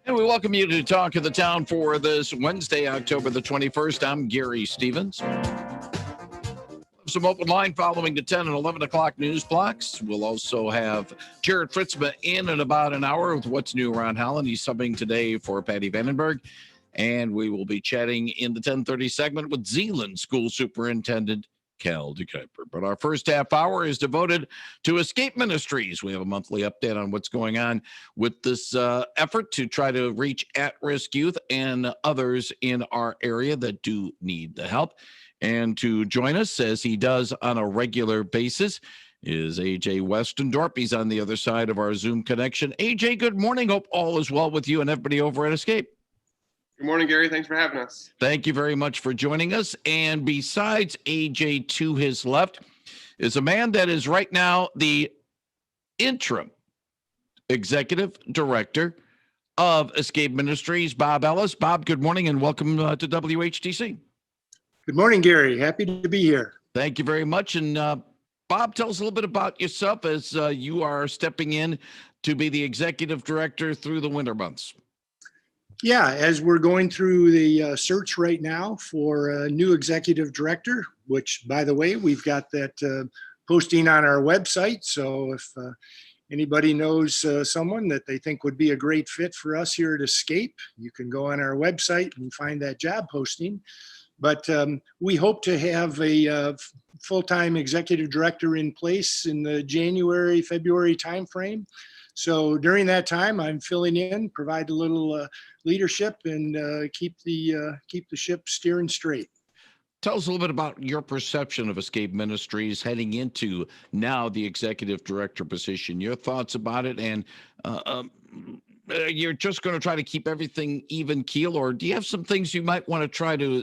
And we welcome you to Talk of the Town for this Wednesday, October the 21st. I'm Gary Stevens. Some open line following the 10 and 11 o'clock news blocks. We'll also have Jared Fritzma in about an hour with what's new around Holland. He's subbing today for Patty Vandenberg. And we will be chatting in the 10:30 segment with Zeeland School Superintendent Cal DeKuyper. But our first half hour is devoted to Escape Ministries. We have a monthly update on what's going on with this effort to try to reach at-risk youth and others in our area that do need the help. And to join us, as he does on a regular basis, is AJ Westendorp. He's on the other side of our Zoom connection. AJ, good morning. Hope all is well with you and everybody over at Escape. Good morning, Gary. Thanks for having us. Thank you very much for joining us. And besides AJ to his left is a man that is right now the interim executive director of Escape Ministries, Bob Ellis. Bob, good morning and welcome to WHTC. Good morning, Gary. Happy to be here. Thank you very much. And Bob, tell us a little bit about yourself as you are stepping in to be the executive director through the winter months. Yeah, as we're going through the search right now for a new executive director, which, by the way, we've got that posting on our website. So if anybody knows someone that they think would be a great fit for us here at Escape, you can go on our website and find that job posting. But we hope to have a full-time executive director in place in the January, February timeframe. So during that time, I'm filling in, provide a little leadership, and keep the ship steering straight. Tell us a little bit about your perception of Escape Ministries heading into now the executive director position. Your thoughts about it, and you're just going to try to keep everything even keel, or do you have some things you might want to try to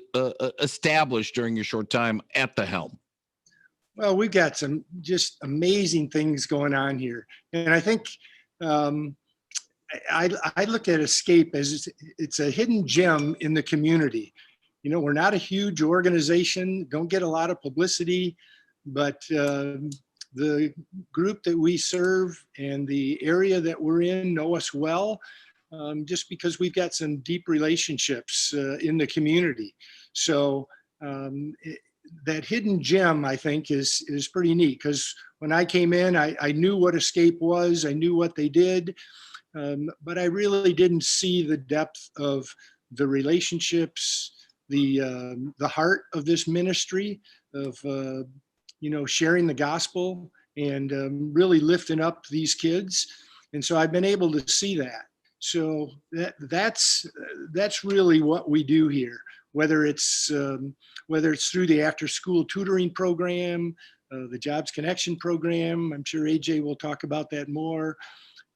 establish during your short time at the helm? Well, we've got some just amazing things going on here, and I think I look at Escape as it's a hidden gem in the community. You know, we're not a huge organization, don't get a lot of publicity, but the group that we serve and the area that we're in know us well, just because we've got some deep relationships in the community. So that hidden gem, I think, is pretty neat, because when I came in, I knew what Escape was, I knew what they did, but I really didn't see the depth of the relationships, the heart of this ministry of sharing the gospel and really lifting up these kids. And so I've been able to see that. So that's really what we do here, whether it's through the after-school tutoring program, the Jobs Connection program. I'm sure AJ will talk about that more.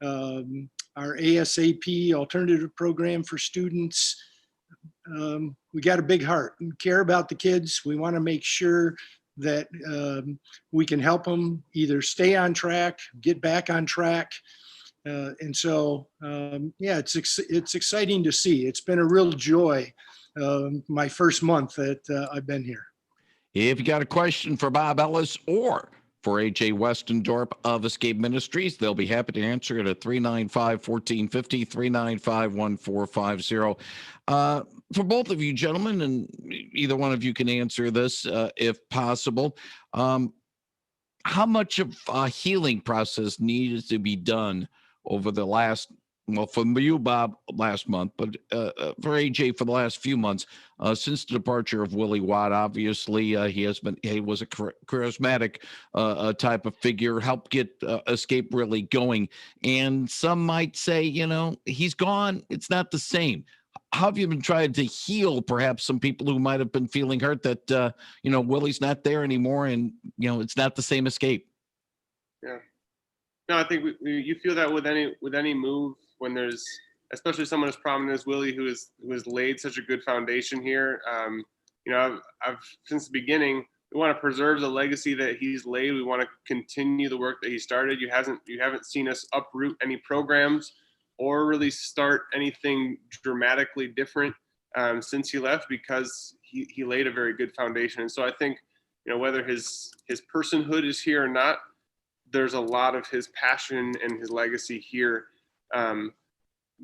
Our ASAP alternative program for students. We got a big heart. We care about the kids. We want to make sure that we can help them either stay on track, get back on track. And so, it's exciting to see. It's been a real joy my first month that I've been here. If you got a question for Bob Ellis or for AJ Westendorp of Escape Ministries, they'll be happy to answer it at 395-1450, 395-1450. For both of you gentlemen, and either one of you can answer this if possible, how much of a healing process needs to be done over the last, well, for you, Bob, last month, but for AJ for the last few months, since the departure of Willie Watt? Obviously, he was a charismatic type of figure, helped get Escape really going. And some might say, he's gone. It's not the same. How have you been trying to heal perhaps some people who might have been feeling hurt that, Willie's not there anymore and, it's not the same Escape? Yeah. No, I think you feel that with any move, when there's, especially someone as prominent as Willie, who has laid such a good foundation here. I've since the beginning, we want to preserve the legacy that he's laid. We want to continue the work that he started. You haven't seen us uproot any programs or really start anything dramatically different since he left, because he laid a very good foundation. And so I think, whether his personhood is here or not, there's a lot of his passion and his legacy here.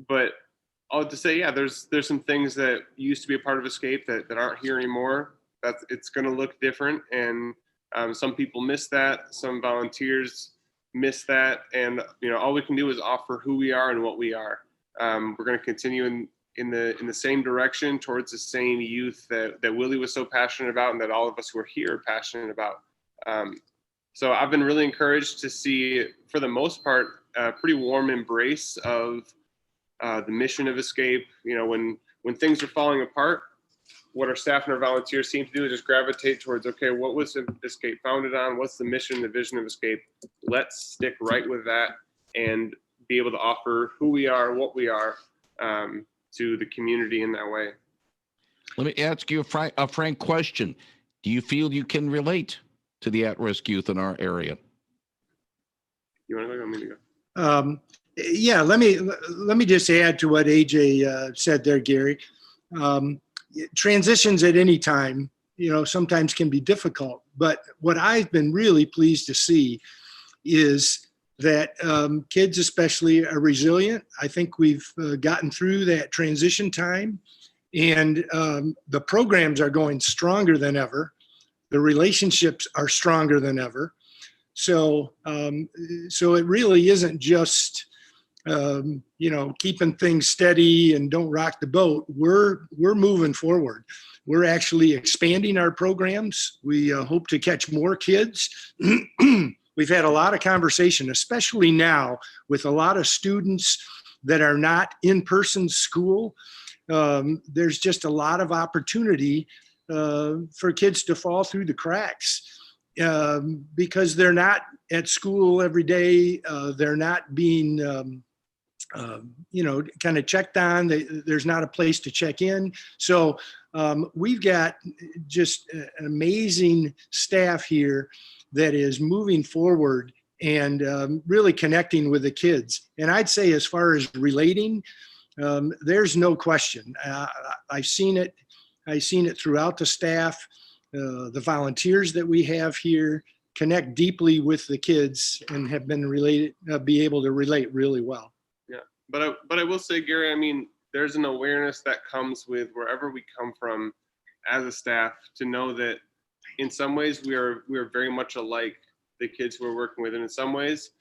But I'll just say, yeah, there's some things that used to be a part of Escape that aren't here anymore. It's going to look different, and some people miss that. Some volunteers miss that, and all we can do is offer who we are and what we are. We're going to continue in the same direction towards the same youth that Willie was so passionate about, and that all of us who are here are passionate about. So I've been really encouraged to see, for the most part, a pretty warm embrace of the mission of Escape. When things are falling apart, what our staff and our volunteers seem to do is just gravitate towards, okay, what was Escape founded on? What's the mission, the vision of Escape? Let's stick right with that and be able to offer who we are, what we are, to the community in that way. Let me ask you a frank question. Do you feel you can relate to the at-risk youth in our area? You want to go? I want me to go. Yeah, let me just add to what AJ said there, Gary. Transitions at any time, sometimes can be difficult. But what I've been really pleased to see is that kids especially are resilient. I think we've gotten through that transition time, and the programs are going stronger than ever. The relationships are stronger than ever. So it really isn't just keeping things steady and don't rock the boat. We're moving forward. We're actually expanding our programs. We hope to catch more kids. We've had a lot of conversation, especially now with a lot of students that are not in-person school. There's just a lot of opportunity for kids to fall through the cracks because they're not at school every day. They're not being kind of checked on. There's not a place to check in. So we've got just an amazing staff here that is moving forward and really connecting with the kids. And I'd say as far as relating, there's no question. I've seen it throughout the staff. The volunteers that we have here connect deeply with the kids and have been be able to relate really well. Yeah, but I will say, Gary, there's an awareness that comes with wherever we come from as a staff, to know that in some ways we are very much alike, the kids who we're working with, and in some ways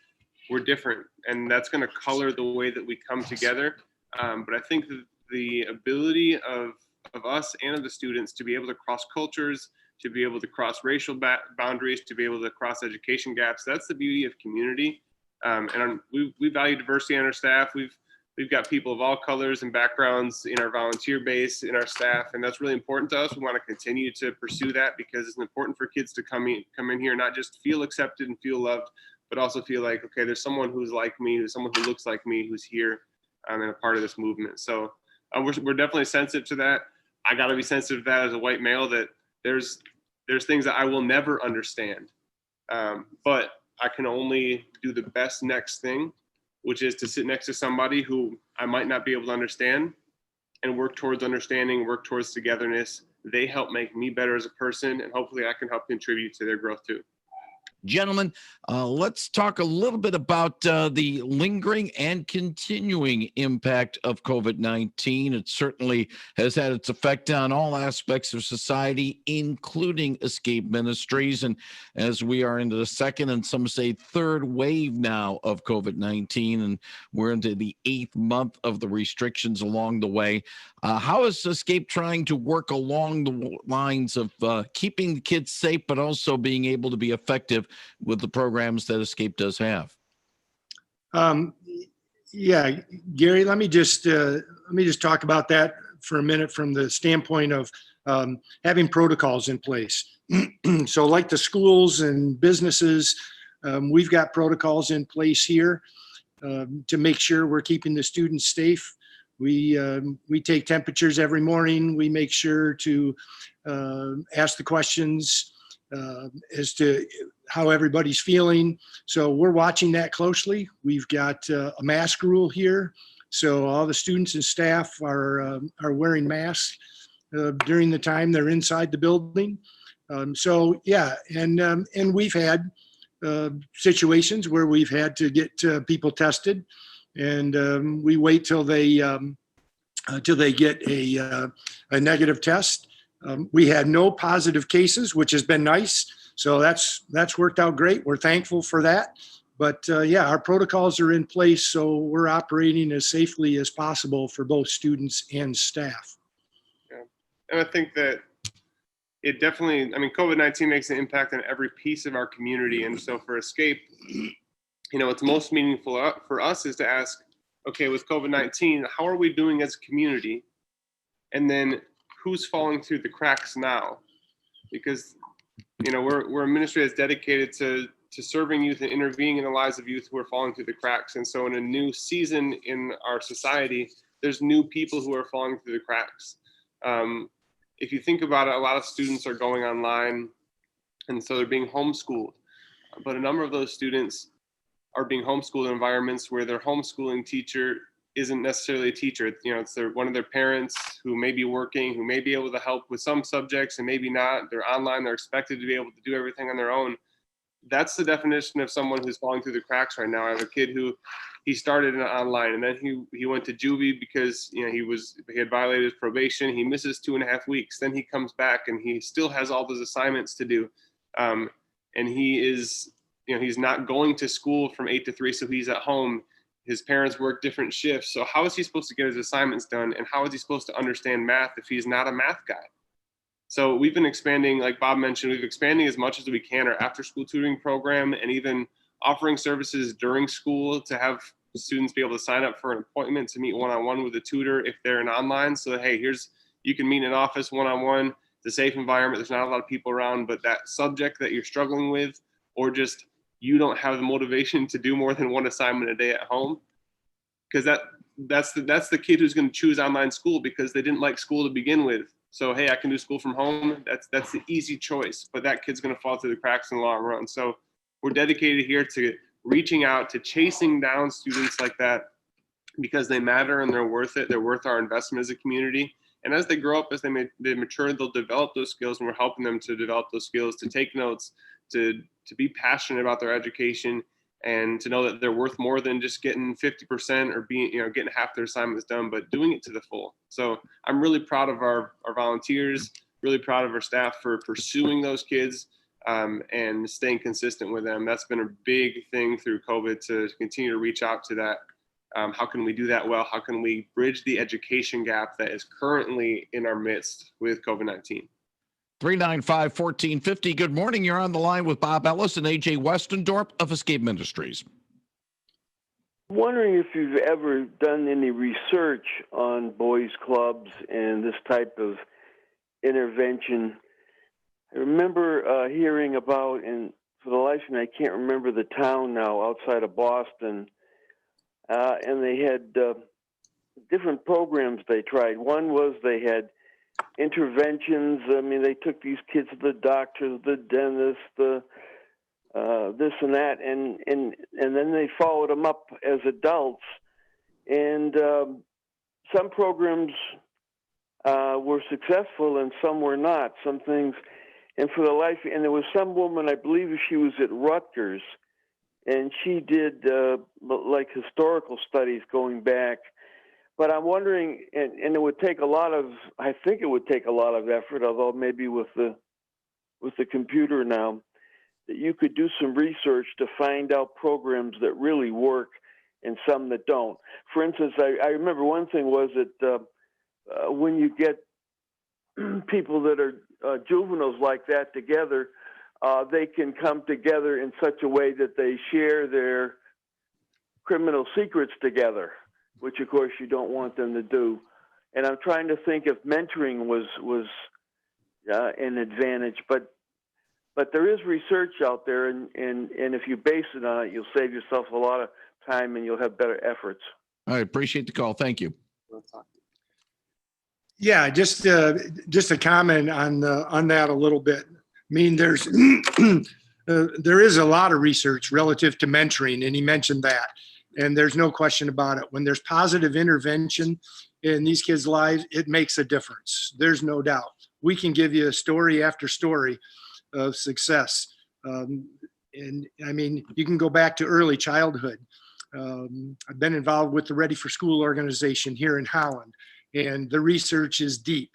we're different, and that's going to color the way that we come together. But I think that the ability of us and of the students to be able to cross cultures, to be able to cross racial boundaries, to be able to cross education gaps, that's the beauty of community. And we value diversity on our staff. We've got people of all colors and backgrounds in our volunteer base, in our staff, and that's really important to us. We want to continue to pursue that because it's important for kids to come in here, not just feel accepted and feel loved, but also feel like, okay, there's someone who's like me, there's someone who looks like me, who's here and a part of this movement. So we're definitely sensitive to that. I got to be sensitive to that as a white male, that there's things that I will never understand, but I can only do the best next thing, which is to sit next to somebody who I might not be able to understand and work towards understanding, work towards togetherness. They help make me better as a person, and hopefully I can help contribute to their growth too. Gentlemen, let's talk a little bit about the lingering and continuing impact of COVID-19. It certainly has had its effect on all aspects of society, including Escape Ministries. And as we are into the second and some say third wave now of COVID-19, and we're into the 8th month of the restrictions along the way, how is Escape trying to work along the lines of keeping the kids safe, but also being able to be effective with the programs that Escape does have? Yeah, Gary, let me just talk about that for a minute from the standpoint of having protocols in place. So like the schools and businesses, we've got protocols in place here to make sure we're keeping the students safe. We take temperatures every morning. We make sure to ask the questions as to how everybody's feeling. So we're watching that closely. We've got a mask rule here. So all the students and staff are wearing masks during the time they're inside the building. So yeah, and we've had situations where we've had to get people tested, and we wait till they till they get a negative test. We had no positive cases, which has been nice. So that's worked out great. We're thankful for that. But yeah, our protocols are in place, so we're operating as safely as possible for both students and staff. Yeah. And I think that it definitely, I mean, COVID-19 makes an impact on every piece of our community. And so for Escape, what's most meaningful for us is to ask, okay, with COVID-19, how are we doing as a community? And then who's falling through the cracks now? Because, we're a ministry that's dedicated to serving youth and intervening in the lives of youth who are falling through the cracks. And so in a new season in our society, there's new people who are falling through the cracks. If you think about it, a lot of students are going online, and so they're being homeschooled. But a number of those students are being homeschooled in environments where their homeschooling teacher isn't necessarily a teacher. It's one of their parents who may be working, who may be able to help with some subjects and maybe not. They're online, they're expected to be able to do everything on their own. That's the definition of someone who's falling through the cracks right now. I have a kid who he started online, and then he went to juvie because he had violated his probation. He misses 2.5 weeks. Then he comes back and he still has all those assignments to do. And he is, he's not going to school from 8 to 3, so he's at home. His parents work different shifts. So how is he supposed to get his assignments done? And how is he supposed to understand math if he's not a math guy? So we've been expanding, like Bob mentioned, we've expanding as much as we can our after-school tutoring program, and even offering services during school to have students be able to sign up for an appointment to meet one-on-one with a tutor if they're in online. So that, hey, you can meet in an office one-on-one. It's a safe environment. There's not a lot of people around, but that subject that you're struggling with, or just you don't have the motivation to do more than one assignment a day at home, because that's the kid who's going to choose online school because they didn't like school to begin with. So, hey, I can do school from home. That's the easy choice, but that kid's going to fall through the cracks in the long run. So we're dedicated here to reaching out, to chasing down students like that because they matter and they're worth it. They're worth our investment as a community. And as they grow up, as they mature, they'll develop those skills, and we're helping them to develop those skills, to take notes, to be passionate about their education, and to know that they're worth more than just getting 50% or getting half their assignments done, but doing it to the full. So I'm really proud of our volunteers, really proud of our staff for pursuing those kids and staying consistent with them. That's been a big thing through COVID, to continue to reach out to that. How can we do that well? How can we bridge the education gap that is currently in our midst with COVID-19? 395-1450. Good morning. You're on the line with Bob Ellis and AJ Westendorp of Escape Ministries. I'm wondering if you've ever done any research on boys' clubs and this type of intervention. I remember hearing about, and for the life of me, I can't remember the town now outside of Boston, and they had different programs they tried. One was they had interventions. I mean, they took these kids to the doctor, the dentist, this and that, and then they followed them up as adults. And some programs were successful and some were not. Some things, and for the life, and there was some woman, I believe she was at Rutgers, and she did like historical studies going back. But I'm wondering, and it would take a lot of, I think it would take a lot of effort, although maybe with the computer now, that you could do some research to find out programs that really work and some that don't. For instance, I remember one thing was that when you get people that are juveniles like that together, they can come together in such a way that they share their criminal secrets together, which of course you don't want them to do. And I'm trying to think if mentoring was an advantage, but there is research out there, and if you base it on it, you'll save yourself a lot of time and you'll have better efforts. I appreciate the call. Thank you. Yeah, just a comment on that a little bit. I mean, there's there is a lot of research relative to mentoring, and he mentioned that. And there's no question about it. When there's positive intervention in these kids' lives, it makes a difference. There's no doubt. We can give you story after story of success. And I mean, you can go back to early childhood. I've been involved with the Ready for School organization here in Holland. And the research is deep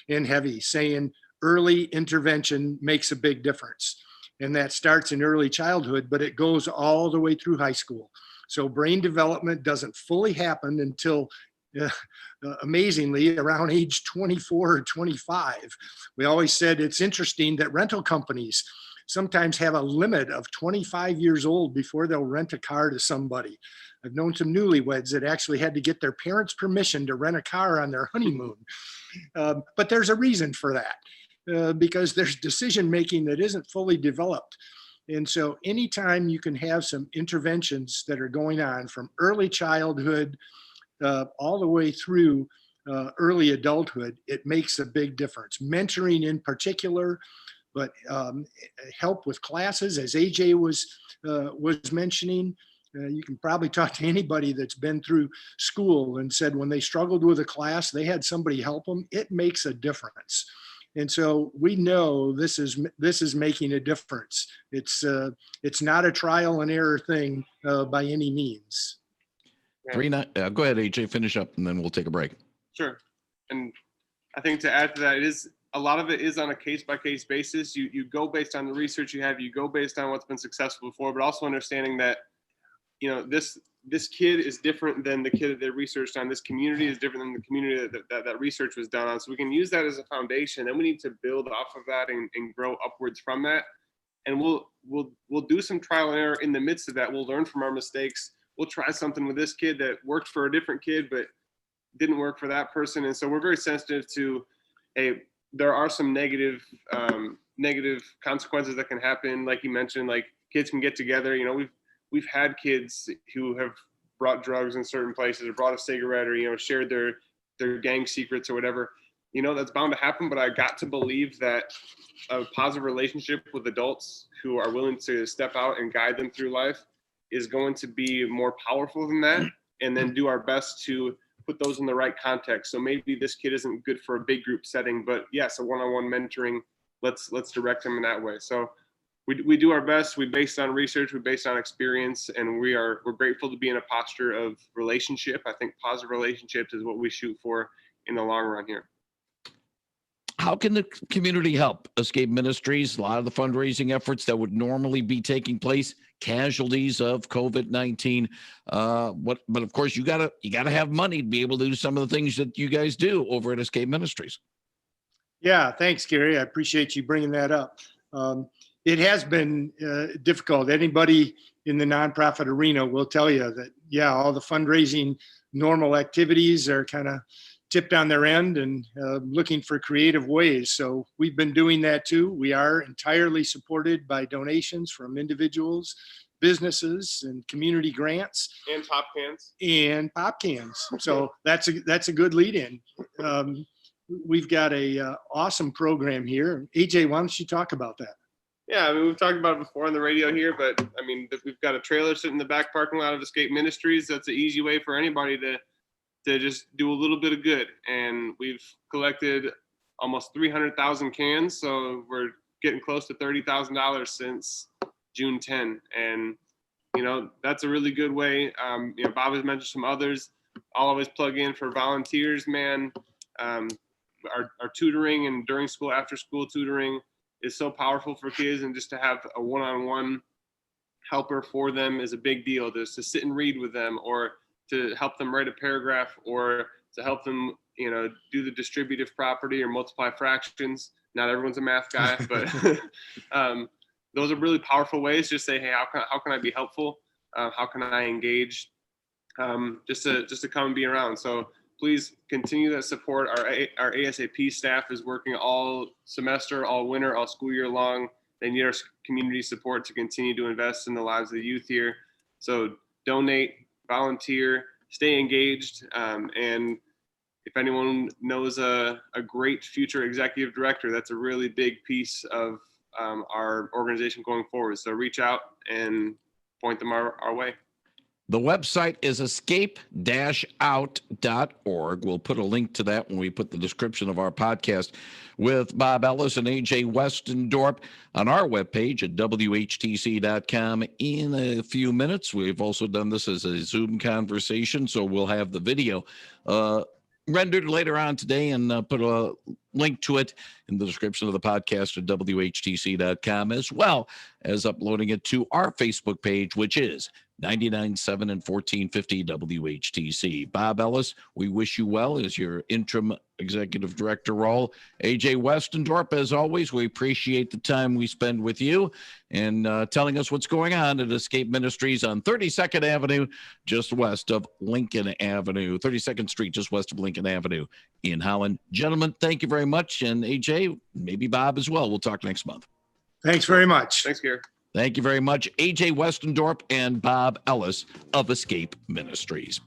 and heavy, saying early intervention makes a big difference. And that starts in early childhood, but it goes all the way through high school. So brain development doesn't fully happen until amazingly around age 24 or 25. We always said it's interesting that rental companies sometimes have a limit of 25 years old before they'll rent a car to somebody. I've known some newlyweds that actually had to get their parents' permission to rent a car on their honeymoon. But there's a reason for that, because there's decision making that isn't fully developed. And so anytime you can have some interventions that are going on from early childhood all the way through early adulthood, it makes a big difference. Mentoring in particular, but help with classes, as AJ was mentioning. You can probably talk to anybody that's been through school and said when they struggled with a class, they had somebody help them. It makes a difference. And so we know this is making a difference. It's not a trial and error thing by any means. Go ahead, AJ, finish up, and then we'll take a break. Sure. And I think to add to that, a lot of it is on a case-by-case basis. You go based on the research you have, you go based on what's been successful before, but also understanding that, this kid is different than the kid that they researched on. This community is different than the community that research was done on. So we can use that as a foundation. Then we need to build off of that and grow upwards from that. And we'll do some trial and error in the midst of that. We'll learn from our mistakes. We'll try something with this kid that worked for a different kid, but didn't work for that person. And so we're very sensitive to, there are some negative consequences that can happen. Like you mentioned, like kids can get together. We've had kids who have brought drugs in certain places or brought a cigarette or, shared their gang secrets or whatever. That's bound to happen, but I got to believe that a positive relationship with adults who are willing to step out and guide them through life is going to be more powerful than that, and then do our best to put those in the right context. So maybe this kid isn't good for a big group setting, but yes, a one-on-one mentoring, let's direct him in that way. So we do our best. We based on research, we based on experience, and we're grateful to be in a posture of relationship. I think positive relationships is what we shoot for in the long run here. How can the community help Escape Ministries? A lot of the fundraising efforts that would normally be taking place, casualties of COVID-19. But of course, you gotta have money to be able to do some of the things that you guys do over at Escape Ministries. Yeah, thanks, Gary. I appreciate you bringing that up. It has been difficult. Anybody in the nonprofit arena will tell you that, yeah, all the fundraising normal activities are kind of tipped on their end and looking for creative ways. So we've been doing that too. We are entirely supported by donations from individuals, businesses, and community grants. And pop cans. And pop cans. So that's a good lead in. We've got a awesome program here. AJ, why don't you talk about that? Yeah, we've talked about it before on the radio here, but we've got a trailer sitting in the back parking lot of Escape Ministries. That's an easy way for anybody to just do a little bit of good. And we've collected almost 300,000 cans. So we're getting close to $30,000 since June 10. And, that's a really good way. Bob has mentioned some others. I'll always plug in for volunteers, man. Our tutoring and during school, after school tutoring is so powerful for kids, and just to have a one-on-one helper for them is a big deal. Just to sit and read with them, or to help them write a paragraph, or to help them, do the distributive property or multiply fractions. Not everyone's a math guy, but those are really powerful ways. Just say, hey, how can I be helpful? How can I engage? Just to come and be around. So please continue that support. Our ASAP staff is working all semester, all winter, all school year long. They need our community support to continue to invest in the lives of the youth here. So donate, volunteer, stay engaged. And if anyone knows a great future executive director, that's a really big piece of our organization going forward. So reach out and point them our way. The website is escape-out.org. We'll put a link to that when we put the description of our podcast with Bob Ellis and AJ Westendorp on our webpage at WHTC.com in a few minutes. We've also done this as a Zoom conversation, so we'll have the video rendered later on today, and put a link to it in the description of the podcast at WHTC.com, as well as uploading it to our Facebook page, which is 99.7 and 1450 WHTC. Bob Ellis, we wish you well as your interim executive director role. AJ Westendorp, as always, we appreciate the time we spend with you and telling us what's going on at Escape Ministries on 32nd Avenue, just west of Lincoln Avenue, 32nd Street, just west of Lincoln Avenue in Holland. Gentlemen, thank you very much. And AJ, maybe Bob as well. We'll talk next month. Thanks very much. Thanks, Gary. Thank you very much, AJ Westendorp and Bob Ellis of Escape Ministries.